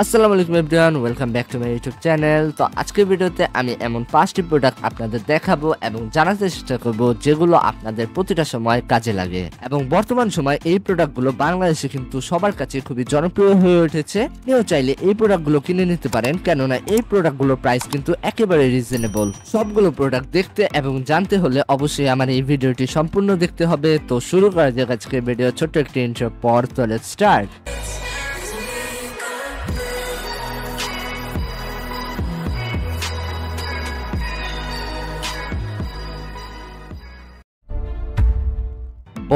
আসসালামু আলাইকুম everyone, welcome back to my YouTube channel. তো আজকের ভিডিওতে আমি এমন 5টি প্রোডাক্ট আপনাদের দেখাবো এবং জানাতে চেষ্টা করব যেগুলো আপনাদের প্রতিটা সময় কাজে লাগে। এবং বর্তমান সময় এই প্রোডাক্টগুলো বাংলাদেশে কিন্তু সবার কাছে খুবই জনপ্রিয় হয়ে উঠেছে। কেউ চাইলে এই প্রোডাক্টগুলো কিনে নিতে পারেন, কেননা এই প্রোডাক্টগুলোর প্রাইস কিন্তু একেবারে রিজনেবল। সবগুলো প্রোডাক্ট দেখতে এবং জানতে হলে অবশ্যই আমার এই ভিডিওটি সম্পূর্ণ দেখতে হবে। তো শুরু করা যাক আজকের ভিডিও ছোট্ট একটি ইন্ট্রো পর। তো লেটস স্টার্ট।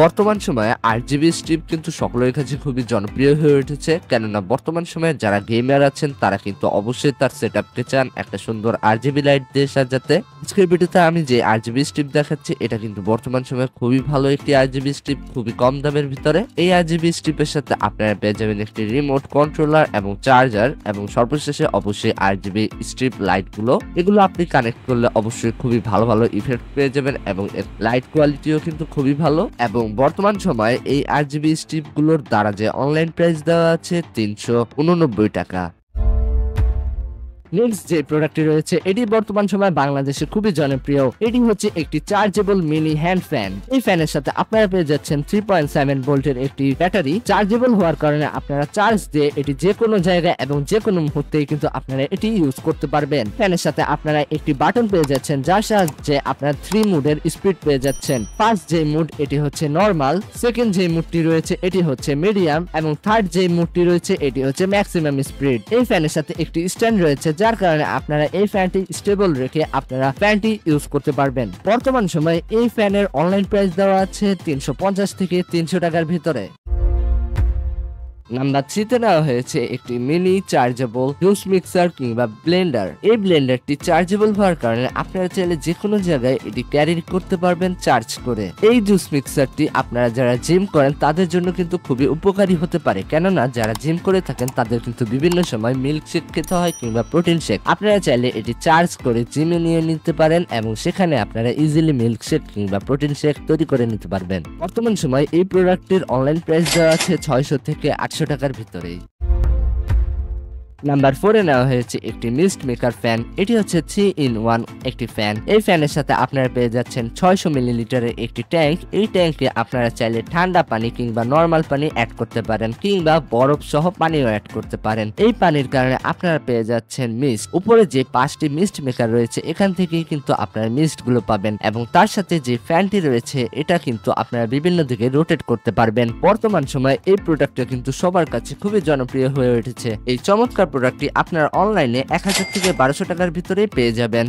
বর্তমান সময়ে আরজিবি স্ট্রিপ কিন্তু সকলের কাছে খুবই জনপ্রিয় হয়ে উঠেছে, কেননা বর্তমান সময়ে যারা গেমার আছেন তারা কিন্তু অবশ্যই তার সেটআপকে চান একটা সুন্দর আরজিবি লাইট দিয়ে সাজাতে। আজকের ভিডিওতে আমি যে আরজিবি স্ট্রিপ দেখাচ্ছি এটা কিন্তু বর্তমান সময়ে খুবই ভালো একটি আরজিবি স্ট্রিপ, খুবই কম দামের ভিতরে। এই আরজিবি স্ট্রিপের সাথে আপনারা পেয়ে যাবেন একটি রিমোট কন্ট্রোলার এবং চার্জার, এবং সর্বশেষে অবশ্যই আরজিবি স্ট্রিপ লাইট গুলো। এগুলো আপনি কানেক্ট করলে অবশ্যই খুবই ভালো ভালো ইফেক্ট পেয়ে যাবেন এবং এর লাইট কোয়ালিটিও কিন্তু খুবই ভালো। এবং বর্তমান সময়ে এই আরজিবি স্ট্রিপ গুলোর দ্বারা যে অনলাইন প্রাইস দেওয়া আছে 389 টাকা। নেক্সট যে প্রোডাক্টটি রয়েছে এটি বর্তমান সময় বাংলাদেশে খুবই জনপ্রিয়। এটি হচ্ছে একটি চার্জেবল মিনি হ্যান্ড ফ্যান। এই ফ্যানের সাথে আপনারা পেয়ে যাচ্ছেন 3.7 ভোল্টের একটি ব্যাটারি। চার্জেবল হওয়ার কারণে আপনারা চার্জ দিয়ে এটি যে কোনো জায়গায় এবং যে কোনো মুহূর্তেই কিন্তু আপনারা এটি ইউজ করতে পারবেন। ফ্যানের সাথে আপনারা একটি বাটন পেয়ে যাচ্ছেন যার সাহায্যে আপনারা 3 মুডের স্পিড পেয়ে যাচ্ছেন। ফার্স্ট যে মুড এটি হচ্ছে নরমাল, সেকেন্ড যে মুডটি রয়েছে এটি হচ্ছে মিডিয়াম, এবং থার্ড যে মুডটি রয়েছে এটি হচ্ছে ম্যাক্সিমাম স্পিড। এই ফ্যানের সাথে একটি স্ট্যান্ড রয়েছে যার কারণে আপনারা এই ফ্যানটি স্টেবল রেখে আপনারা ফ্যানটি ইউজ করতে পারবেন। বর্তমান সময়ে এই ফ্যানের অনলাইন প্রাইস দেওয়া আছে 350 থেকে 300 টাকার ভিতরে। নাম্বার 3 তে নেওয়া হয়েছে একটি মিনি চার্জেবল জুস মিক্সার কিংবা ব্লেন্ডার। এই ব্লেন্ডারটি চার্জেবল হওয়ার কারণে আপনারা চাইলে যে কোনো জায়গায় এটি ক্যারি করতে পারবেন চার্জ করে। এই জুস মিক্সারটি আপনারা যারা জিম করেন তাদের জন্য কিন্তু খুবই উপকারী হতে পারে, কেননা যারা জিম করে থাকেন তাদের কিন্তু বিভিন্ন সময় মিল্ক শেক খেতে হয় কিংবা প্রোটিন শেক। আপনারা চাইলে এটি চার্জ করে জিমে নিয়ে নিতে পারেন এবং সেখানে আপনারা ইজিলি মিল্ক শেক কিংবা প্রোটিন শেক তৈরি করে নিতে পারবেন। বর্তমান সময় এই প্রোডাক্টের অনলাইন প্রাইস দেওয়া আছে 600 থেকে 800 টাকার ভিতরেই। নাম্বার 4 এ নেওয়া হয়েছে একটি মিস্ট মেকার ফ্যান। এটি হচ্ছে 3-in-1 একটি ফ্যান। এই ফ্যানের সাথে আপনারা পেয়ে যাচ্ছেন 600 মিলিলিটারের একটি ট্যাঙ্ক। এই ট্যাঙ্কে আপনারা চাইলে ঠান্ডা পানি কিংবা নরমাল পানি অ্যাড করতে পারেন কিংবা বরফ সহ পানিও অ্যাড করতে পারেন। এই পানির কারণে আপনারা পেয়ে যাচ্ছেন মিস্ট। উপরে যে 5টি মিস্ট মেকার রয়েছে এখান থেকেই কিন্তু আপনারা মিস্ট গুলো পাবেন, এবং তার সাথে যে ফ্যানটি রয়েছে এটা কিন্তু আপনারা বিভিন্ন দিকে রোটেট করতে পারবেন। বর্তমান সময়ে এই প্রোডাক্টটা কিন্তু সবার কাছে খুবই জনপ্রিয় হয়ে উঠেছে। এই চমৎকার প্রোডাক্টটি আপনারা অনলাইনে 1000 থেকে 1200 টাকার ভিতরে পেয়ে যাবেন।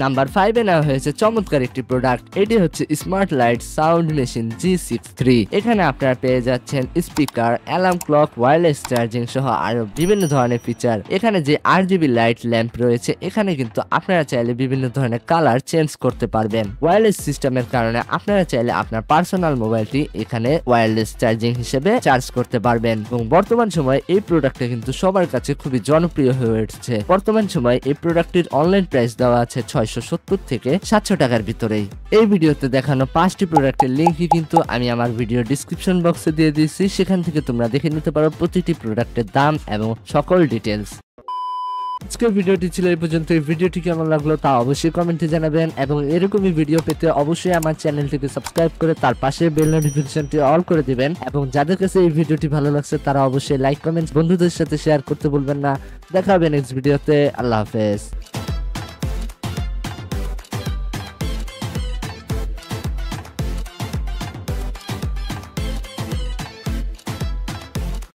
নাম্বার 5 এ নেওয়া হয়েছে চমৎকার একটি প্রোডাক্ট। এটি হচ্ছে smart light sound machine G63। এখানে আপনারা পেয়ে যাচ্ছেন speaker, alarm clock, wireless charging সহ আরো বিভিন্ন ধরনের ফিচার। এখানে যে RGB লাইট ল্যাম্প রয়েছে এখানে কিন্তু আপনারা চাইলে বিভিন্ন ধরনের কালার চেঞ্জ করতে পারবেন। ওয়্যারলেস সিস্টেমের কারণে আপনারা চাইলে আপনার পার্সোনাল মোবাইলটি এখানে ওয়্যারলেস চার্জিং হিসেবে চার্জ করতে পারবেন। এবং বর্তমান সময়ে এই প্রোডাক্টটা কিন্তু সবার কাছে খুবই জনপ্রিয় হয়ে উঠছে। বর্তমান সময়ে এই প্রোডাক্টের অনলাইন প্রাইস দেওয়া আছে 670 থেকে 700 টাকার ভিতরেই। এই ভিডিওতে দেখানো 5টি প্রোডাক্টের লিঙ্কই কিন্তু আমি আমার ভিডিও ডেসক্রিপশন বক্সে দিয়ে দিয়েছি, সেখান থেকে তোমরা দেখে নিতে পারো প্রতিটি প্রোডাক্টের দাম এবং সকল ডিটেলস। আজকের ভিডিওটি ছিল এই পর্যন্ত। এই ভিডিওটি কেমন লাগলো তা অবশ্যই কমেন্টে জানাবেন, এবং এরকমই ভিডিও পেতে অবশ্যই আমার চ্যানেলটিকে সাবস্ক্রাইব করে তার পাশে বেল নোটিফিকেশনটি অল করে দিবেন। এবং যাদের কাছে এই ভিডিওটি ভালো লাগছে তারা অবশ্যই লাইক কমেন্টস বন্ধুদের সাথে শেয়ার করতে ভুলবেন না। দেখা হবে নেক্সট ভিডিওতে। আল্লাহ হাফেজ।